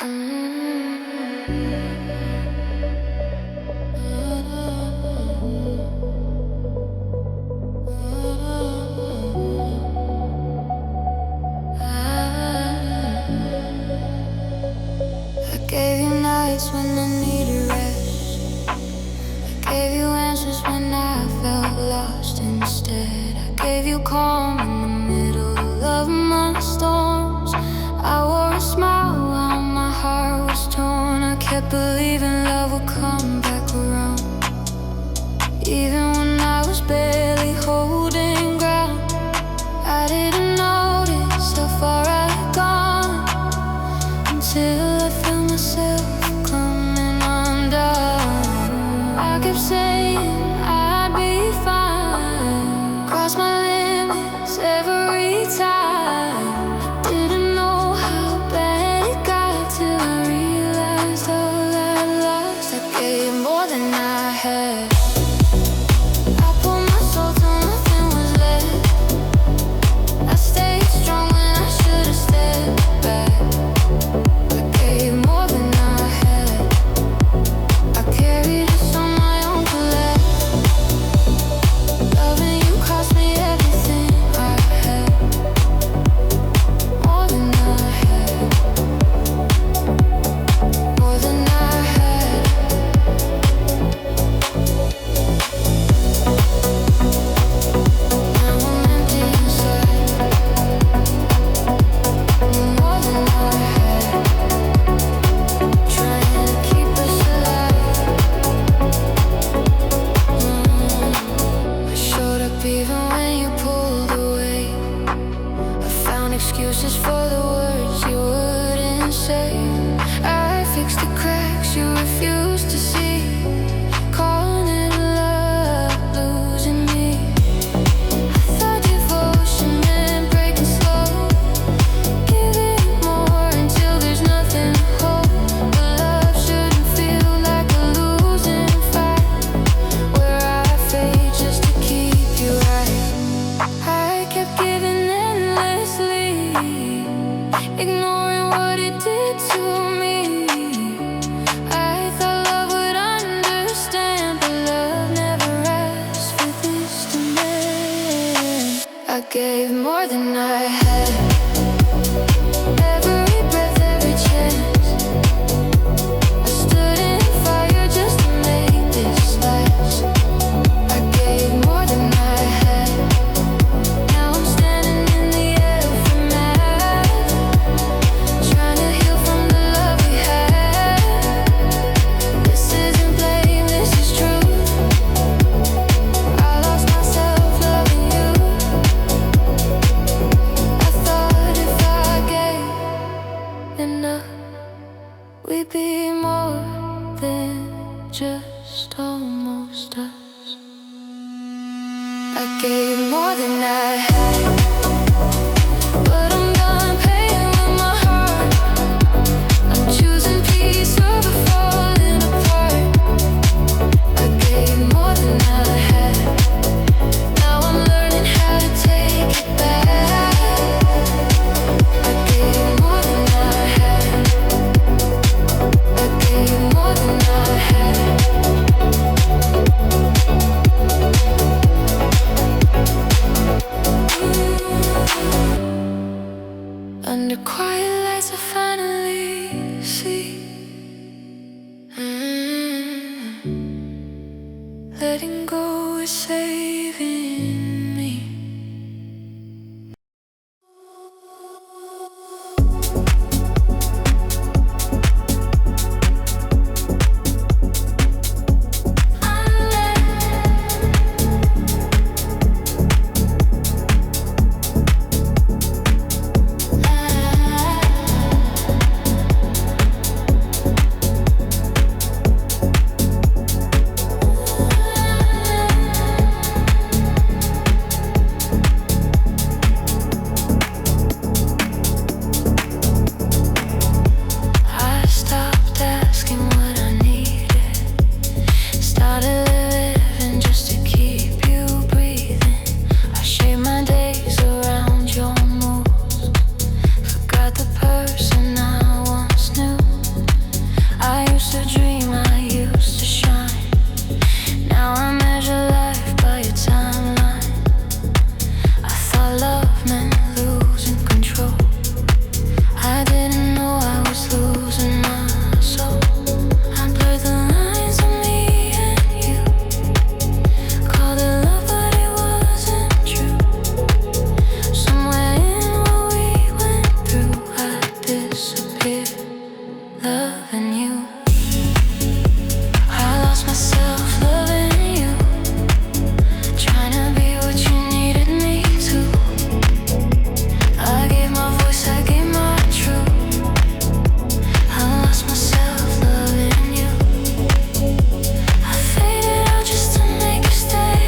Gave you nights when I needed rest. I gave you answers when I felt lost instead. I gave you calm in the middle of my storms. I wore a smile while my heart was torn. I kept believing love would come back around, even when I was barely holding ground. I didn't notice how far I'd gone until I felt myself coming undone. I kept saying I'd be fine, cross my limits every time. Didn't know how bad it got till I realized all I'd lost. I gave more than I had. I poured my soul till nothing was left. I stayed strong when I should've stepped back. I gave more than I had. I carried this on my own collect. Loving you cost me everything I had. More than I had. More than I had. Now I'm empty inside. More than I had. Trying to keep us alive. I showed up even when you pulled away. I found excuses for the words you wouldn't say. I fixed the cracks you refused to see. Calling it love, losing me. I thought devotion meant breaking slow, giving more until there's nothing to hold. But love shouldn't feel like a losing fight, where I fade just to keep you right. I kept giving endlessly, ignoring what it did to me. I thought love would understand, but love never asked for this demand. I gave more than I had. Every breath, every chance. I stood in fire just to make this last. I gave more than I had. Now I'm standing in the aftermath, trying to heal from the love we had. This isn't blame, this is truth. I lost myself loving you. I thought if I gave enough, we'd be more than just almost us. I gave more than I had, but I'm done paying with my heart. I'm choosing peace over falling apart. I gave more than I had. Now I'm learning how to take it back. I gave more than I had. I gave more than I had. Under quiet lights I finally see. Letting go is saving me. loving you. I lost myself loving you, trying to be what you needed me to. I gave my voice, I gave my truth. I lost myself loving you. I faded out just to make you stay.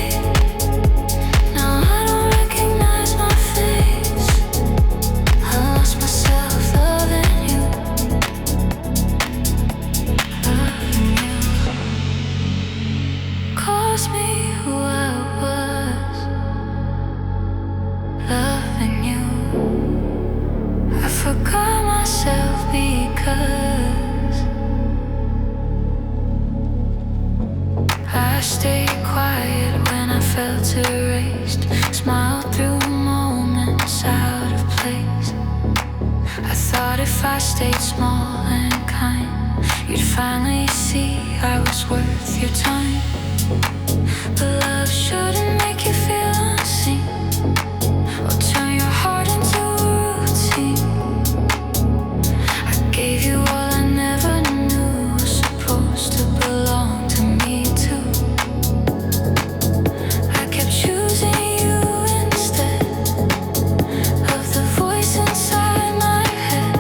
Now I don't recognize my face. I lost myself loving you. Loving you cost me who I was. Loving you, I forgot myself because I stayed quiet when I felt erased. Smiled through moments out of place. I thought if I stayed small and kind, you'd finally see I was worth your time. But love shouldn't make you feel unseen, or turn your heart into a routine. I gave you all I never knew was supposed to belong to me too. I kept choosing you instead of the voice inside my head.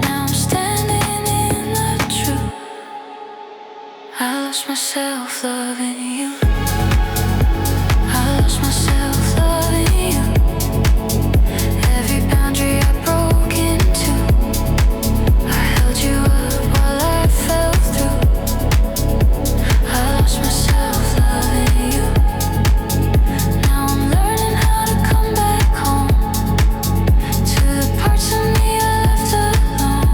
Now I'm standing in the truth. I lost myself loving you. I lost myself loving you. Every boundary I broke into, I held you up while I fell through. I lost myself loving you. Now I'm learning how to come back home to the parts of me I left alone.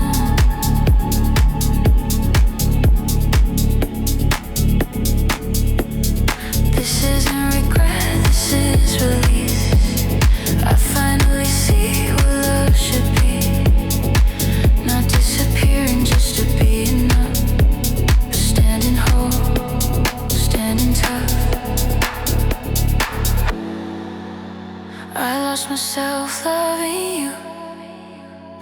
This isn't regret, this is release. I finally see what love should be. Not disappearing just to be enough, but standing whole, standing tough. I lost myself loving you,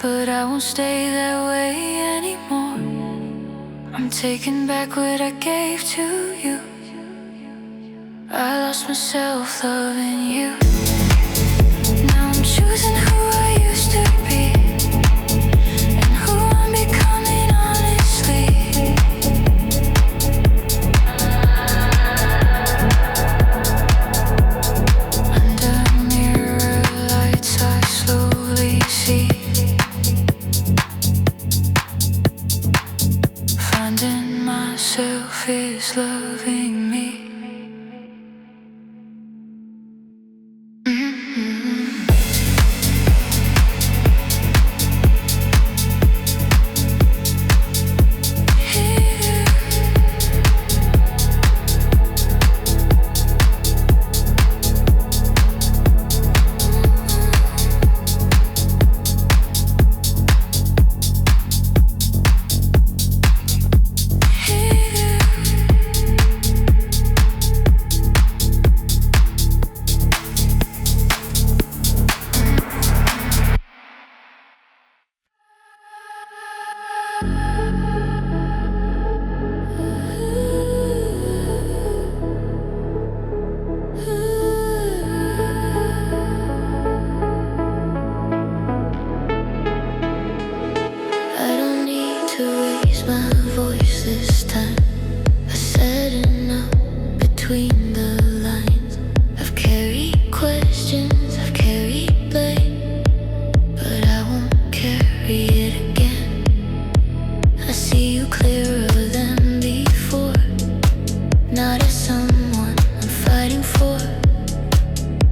but I won't stay that way anymore. I'm taking back what I gave to you. I lost myself loving you. Now I'm choosing who I used to be and who I'm becoming, honestly. Under mirror lights I slowly see, finding myself is loving me. I don't need to raise my voice this time. I said enough between the lines. I've carried questions, I've carried blame, but I won't carry it again. I see you clearer than before, not as someone I'm fighting for,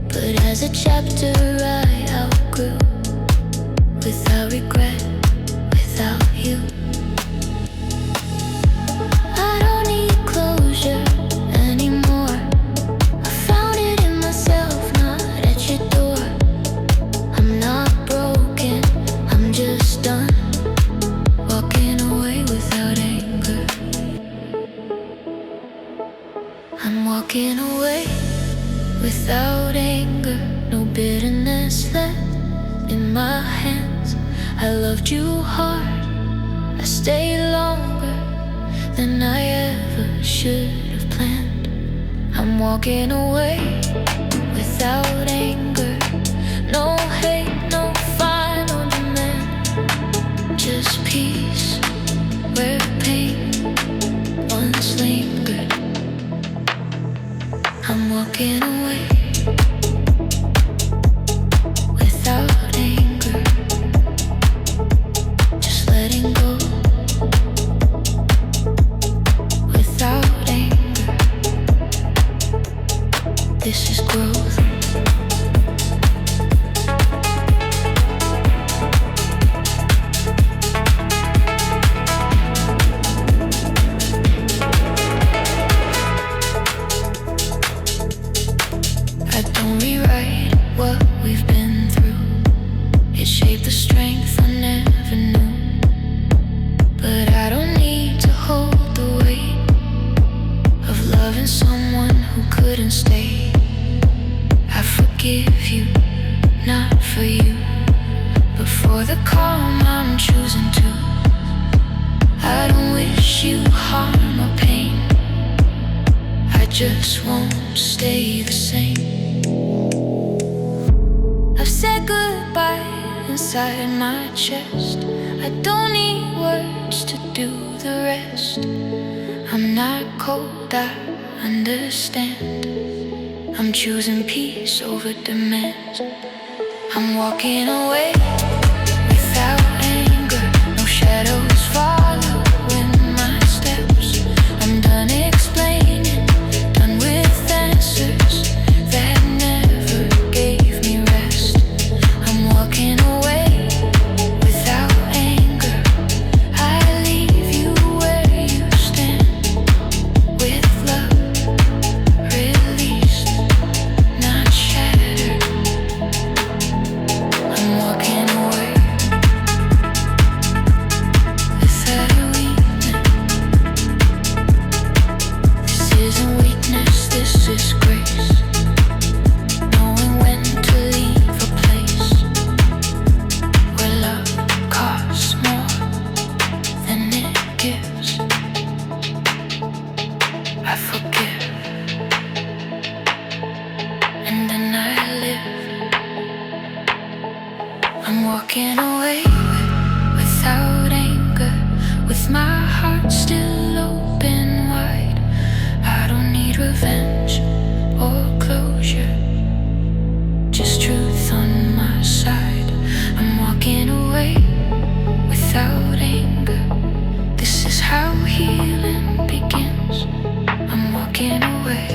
but as a chapter I outgrew, without regret, without you. I don't need closure anymore. I found it in myself, not at your door. I'm not broken, I'm just done, walking away without anger. I'm walking away without anger. No bitterness left in my hands. I loved you hard, stay longer than I ever should have planned. I'm walking away without anger, no hate, no final demand, just peace where pain once lingered. I'm walking away without anger, just letting go without anger. This is growth. I don't rewrite what we've been through. It shaped the strength I never knew. But I don't need to hold the weight of loving someone who couldn't stay. I forgive you, not for you, but for the calm I'm choosing to. I don't wish you harm or pain, I just won't stay the same. I've said goodbye inside my chest. I don't need words to do the rest. I'm not cold, I understand. I'm choosing peace over demand. I'm walking away without anger, no shadows following my steps. I'm done explaining, done with answers that never gave me rest. I'm walking away without anger, I leave you where you stand, with love released, not shattered. I'm walking away without a weakness. This isn't weakness, this is grace. Knowing when to leave a place where love costs more than it gives. I forgive, and then I live. I'm walking away without anger, with my heart still open wide. I don't need revenge or closure, just truth on my side. I'm walking away without anger. This is how healing begins. I'm walking away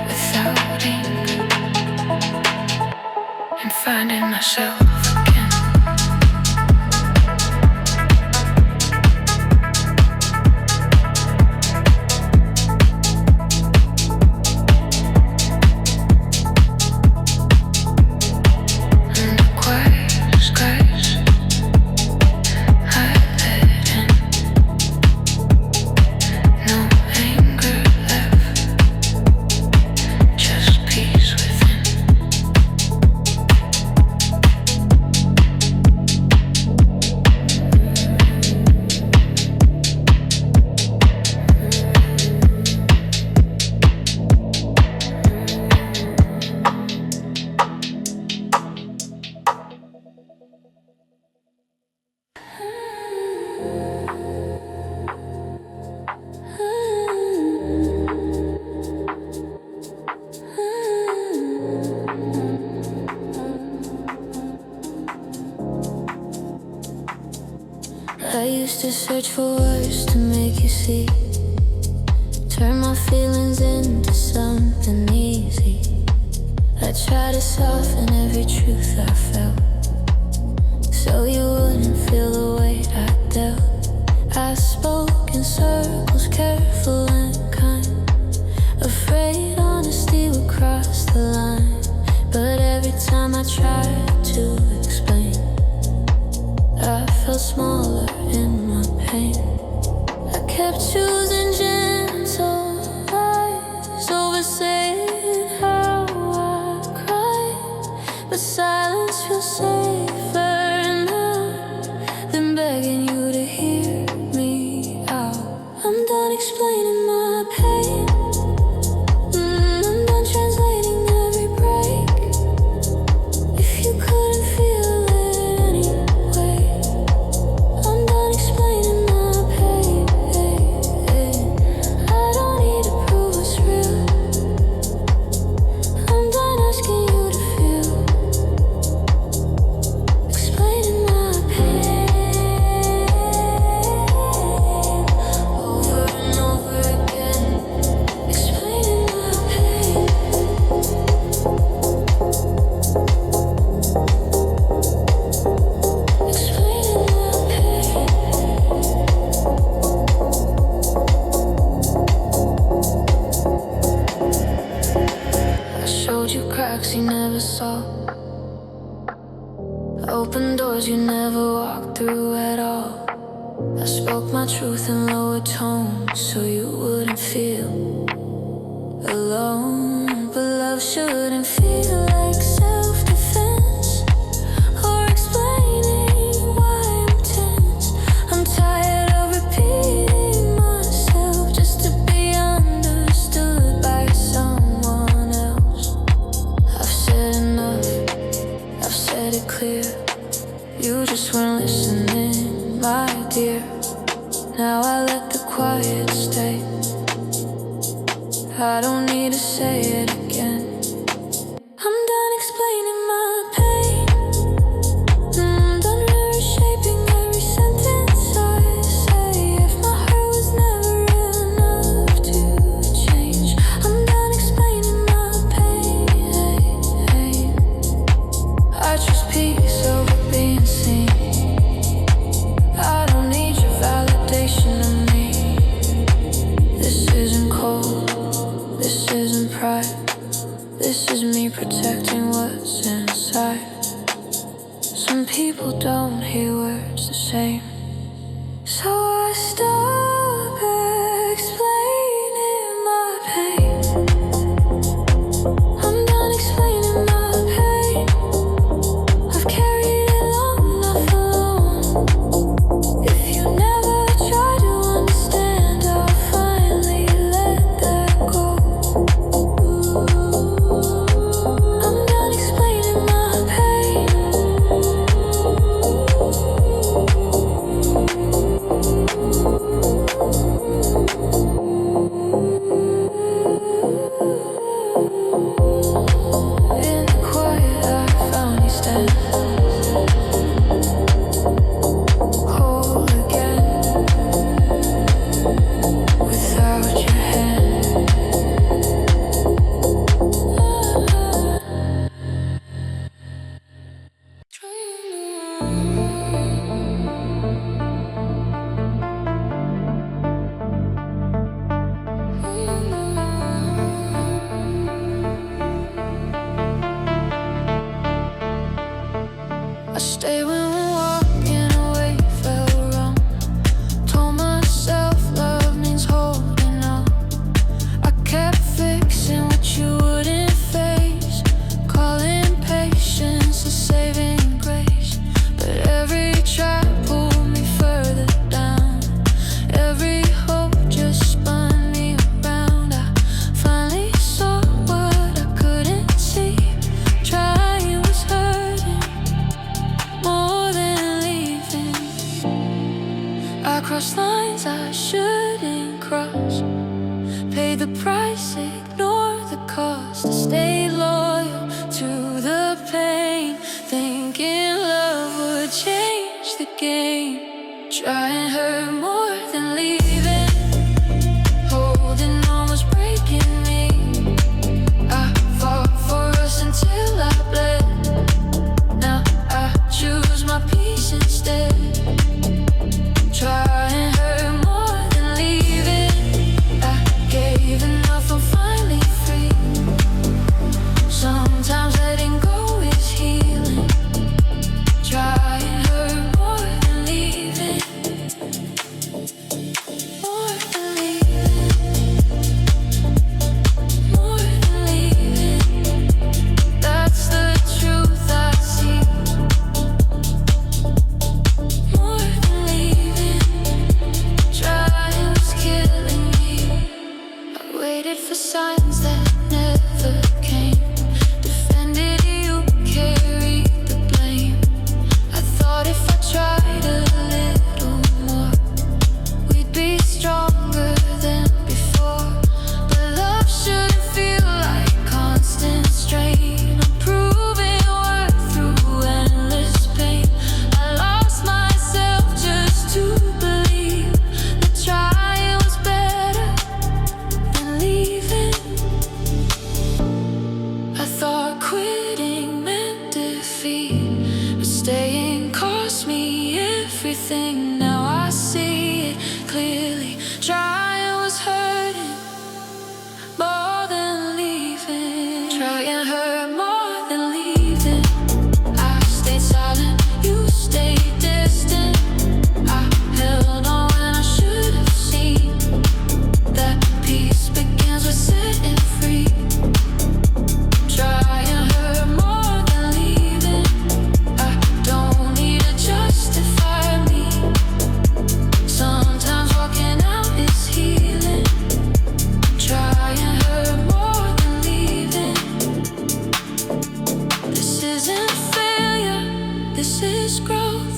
without anger and finding myself again. And the quiet skies I let in, no anger left, just peace within. I used to search for words to make you see, turn my feelings into something easy. I tried to soften every truth I felt, so you wouldn't feel the weight I dealt. I spoke in circles, careful and kind, afraid honesty would cross the line. But every time I tried to explain, I felt smaller in my pain. I kept choosing gentle lies over saying how I cried, but silence feels safer now. than begging you to hear me out. I'm done explaining my pain. I'm done translating every break. If you couldn't feel it anyway, I'm done explaining my pain. I don't need to prove it's real. I'm done asking you to feel. Explaining my pain over and over again. Explaining my pain. Explaining my pain. I showed you cracks you never saw. Open doors you never walked through at all. I spoke my truth in lower tones so you wouldn't feel alone. But love shouldn't feel like self-defense or explaining why I'm tense. I'm tired of repeating myself just to be understood by someone else. I've said enough, I've said it clear. You just weren't listening, my dear. Now I let the quiet stay. I don't need to say it again. I'm done explaining my pain. I'm done reshaping every sentence I say. If my heart was never enough to change, I'm done explaining my pain. I choose peace over being seen. I don't need your validation of me. This isn't cold, this isn't pride. This is me protecting what's inside. Some people don't hear words the same, so I stop explaining my pain. I'm done explaining my pain. I've carried it long enough alone. If you never try to understand, I'll finally let that go. I'm done explaining my pain. In the quiet, I finally stand whole again without your hand. I stay when we're walking away, fell wrong. Told myself love means holding on. I kept fixing what you wouldn't face, calling patience a saving grace. But every try pulled me further down. Every hope just spun me around. I finally saw what I couldn't see. Trying was hurting more than leaving. I crossed lines I shouldn't cross. Paid the price, ignore the cost. I stayed loyal to the pain, thinking love would change the game. Trying hurt more than leaving. Holding on was breaking me. I fought for us until I bled. Now I choose my peace instead. Trying hurt more than leaving. I gave enough, I'm finally free. Sometimes letting go is healing. Trying hurt more than leaving. everything. Now I see it clearly. Trying was hurting more than leaving. Trying hurt more than leaving. I stayed silent, you stayed distant. I held on when I should have seen that peace begins with setting free. Trying hurt more than leaving. I don't need to justify me. Sometimes walking out is healing. Trying hurt more than leaving. This isn't failure, this is growth.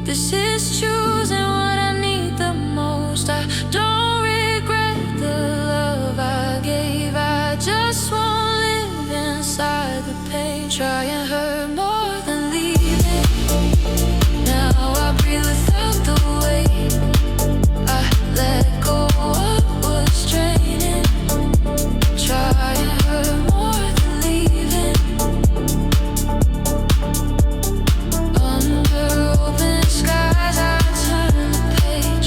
This is choosing what I need the most. I don't regret the love I gave. I just won't live inside the pain. Trying hurt more than leaving. Now I breathe without the weight. I let go what was draining. Trying hurt more than leaving. Under open skies I turn the page.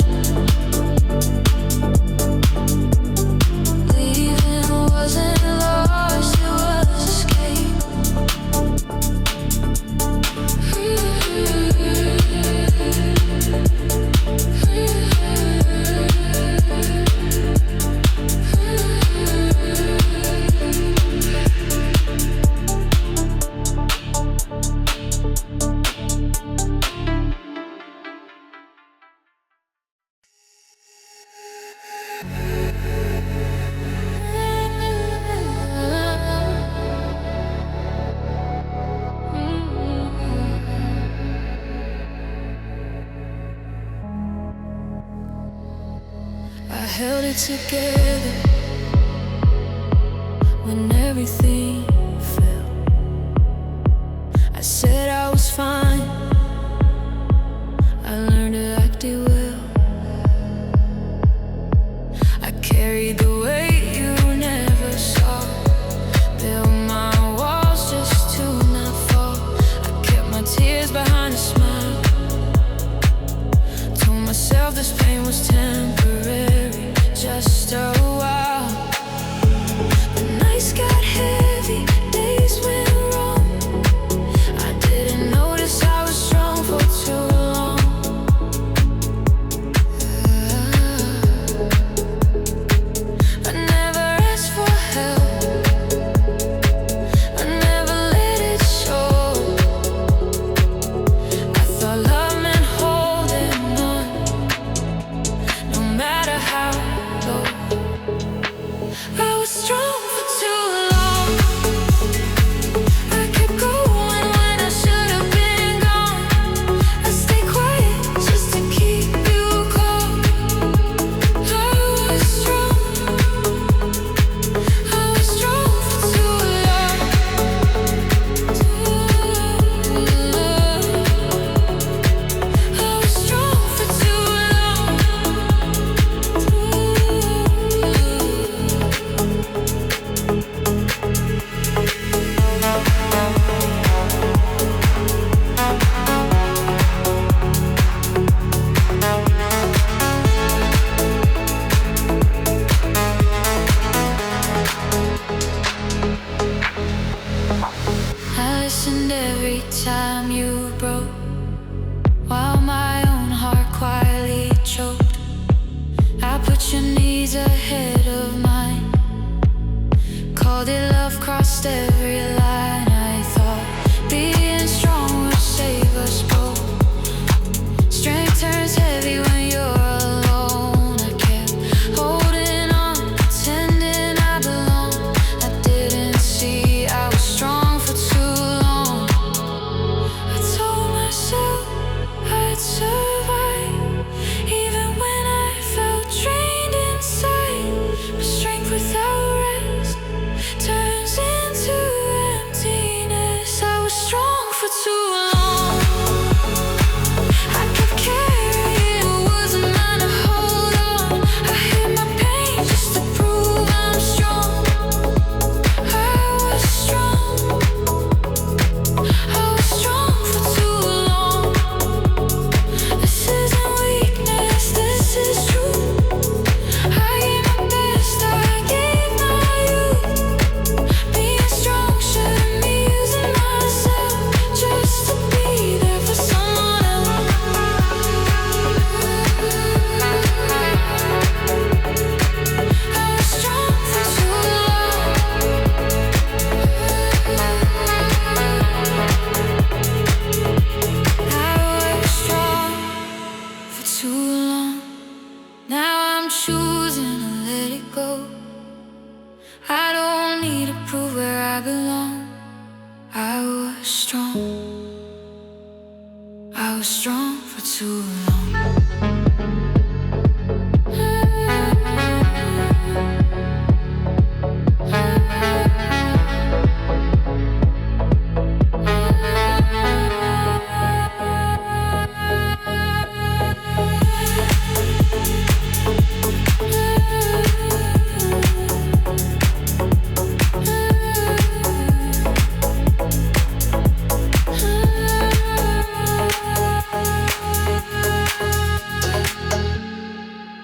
Leaving wasn't lost, it was escape. I held it together when everything fell. I said I was fine. I learned to act it well. I carried the weight you never saw. Built my walls just to not fall. I kept my tears behind a smile. Told myself this pain was temporary, just a while. The nights got heavy, days went wrong. I didn't notice I was strong for too long. I never asked for help. I never let it show. I thought love meant holding on, no matter how low. I was strong for too long. I kept going when I should have been gone. I stayed quiet just to keep you calm. I was strong. I was strong for too long. I was strong for too long. I listened every time you broke, while my own heart quietly choked. I put your needs ahead of mine. Called it love, crossed every line. I thought being strong would save us both. Strength turns heavy when you're alone. I kept holding on, pretending I belong. I didn't see I was strong for too long. I told myself I'd survive, even when I felt drained inside. But strength without rest turns into emptiness. I was strong for too long. I kept carrying I belong. I was strong. I was strong for too long.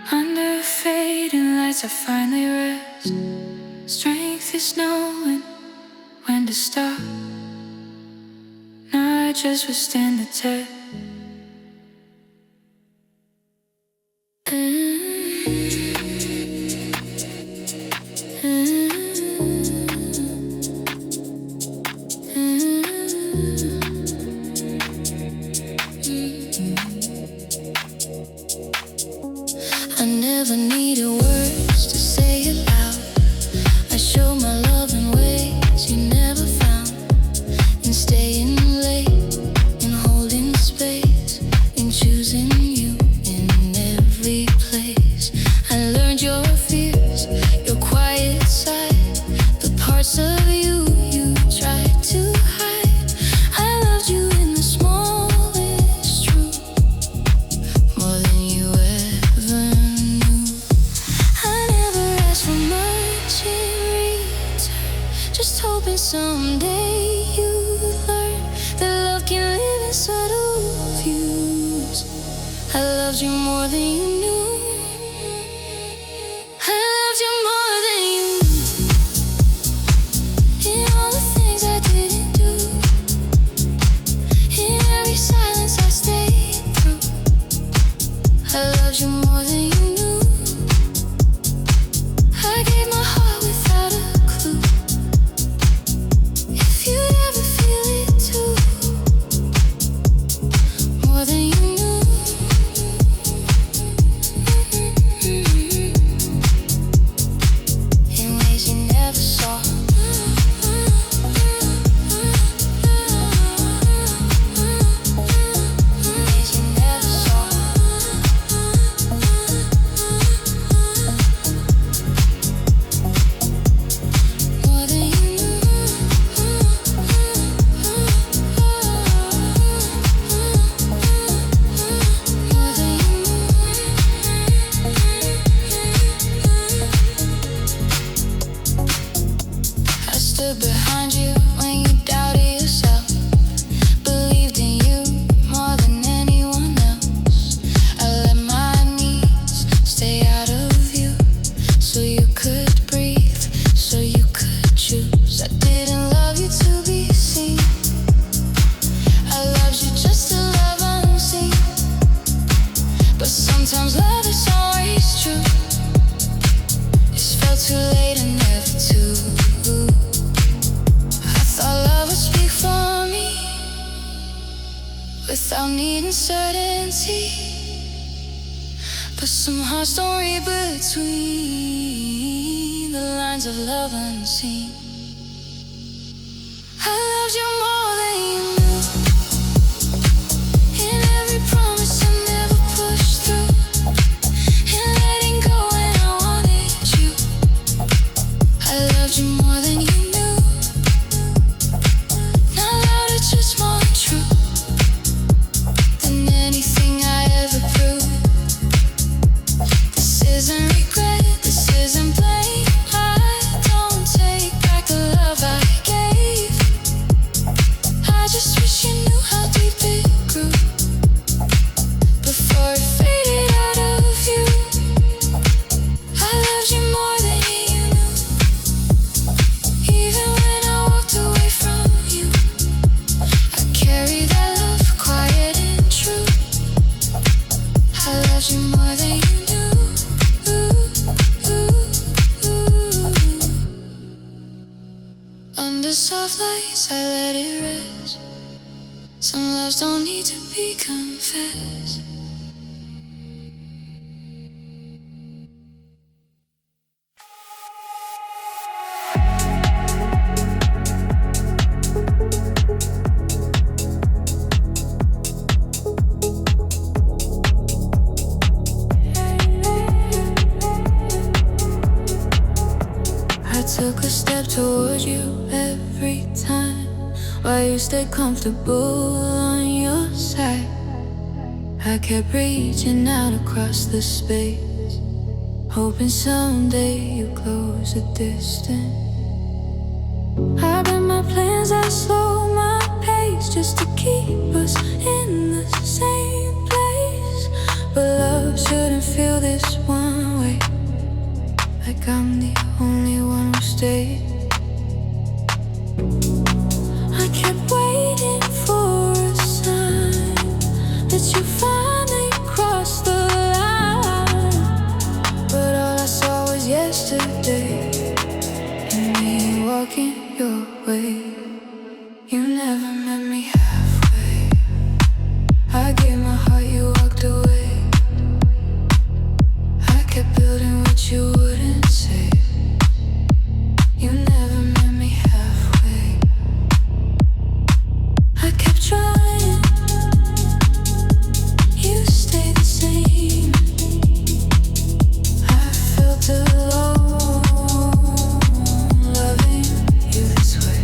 Under fading lights I finally rest. Strength is knowing when to stop. Not just withstand the test. I never needed words to say it loud. I show my love in ways you never found. In staying late, in holding space, in choosing you in every place. I learned your fears, your quiet side, the parts of you you tried to hide. I loved you in the smallest truth, more than you ever knew. I never asked for much in return, just hoping someday you'd learn that love can live in subtle views. I loved you more than you knew. I loved you more than you knew. In all the things I didn't do, in every silence I stayed through. I loved you more than you knew. I gave my heart without a clue. If you'd ever feel it too, more than you knew. In ways you never saw. In ways you never saw. More than you knew. More than you I stood behind you when you doubted yourself. Believed in you more than anyone else. I let my needs stay out of view, so you could breathe, so you could choose. I didn't love you to be seen. I loved you just to love unseen. But sometimes love is always true. It's felt too late and never to. I thought love would speak for me without needing certainty. But some hearts don't read between the lines of love unseen. I loved you more than you knew. In every promise I never pushed through, in letting go when I wanted you. I loved you more than you knew. Not louder, just more true than anything I ever proved. This isn't regret, this isn't blame. I don't take back the love I gave. I just wish you knew how deep it grew before it faded out of view. I loved you more than you knew. Even when I walked away from you, I carry that love quiet and true. I loved you more than you knew. Under soft lights I let it rest. Some loves don't need to be confessed. took a step toward you every time, while you stayed comfortable on your side. I kept reaching out across the space, hoping someday you close the distance. I bent my plans, I slowed my pace just to keep us in the same place. But love shouldn't feel this one way, like I'm the only one who stayed. I kept waiting for a sign that you finally crossed the line, but all I saw was yesterday, and me walking your way. You never met me halfway. I gave my heart, you walked away. I kept building what you wouldn't say. You never met me halfway. I kept trying, you stayed the same. I felt alone, loving you this way.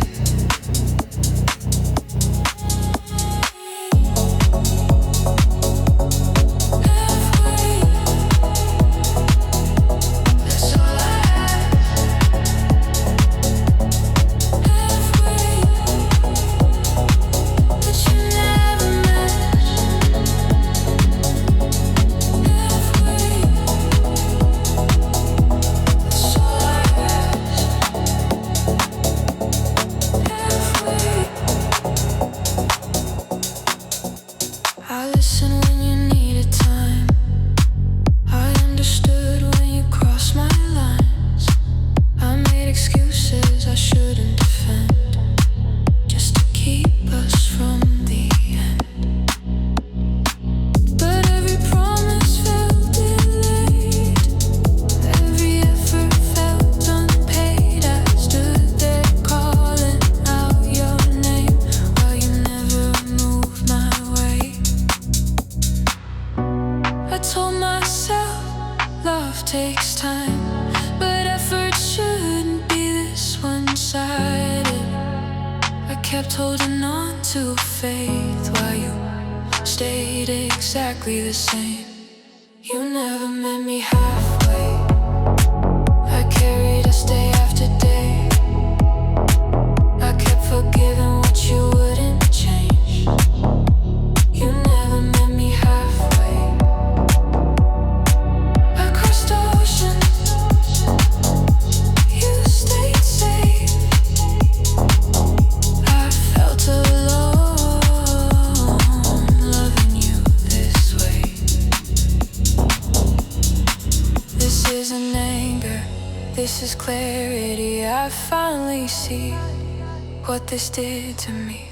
Halfway, that's all I ask. Halfway, but you never match. Halfway, that's all I ask. Halfway, I listened when you needed time. I understood when you crossed my lines. I made excuses I shouldn't defend, just to keep us from the end. But every promise felt delayed, every effort felt unpaid. I stood there calling out your name while you never moved my way. I told myself love takes time, but effort shouldn't be this one-sided. I kept holding on to faith while you stayed exactly the same. You never met me halfway. I carried us day after day. I kept forgiving what you wouldn't change. You never met me halfway. I crossed oceans, you stayed safe. I felt alone, loving you this way. This isn't anger, this is clarity. I finally see what this did to me.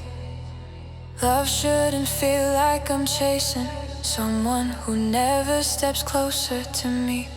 Love shouldn't feel like I'm chasing someone who never steps closer to me.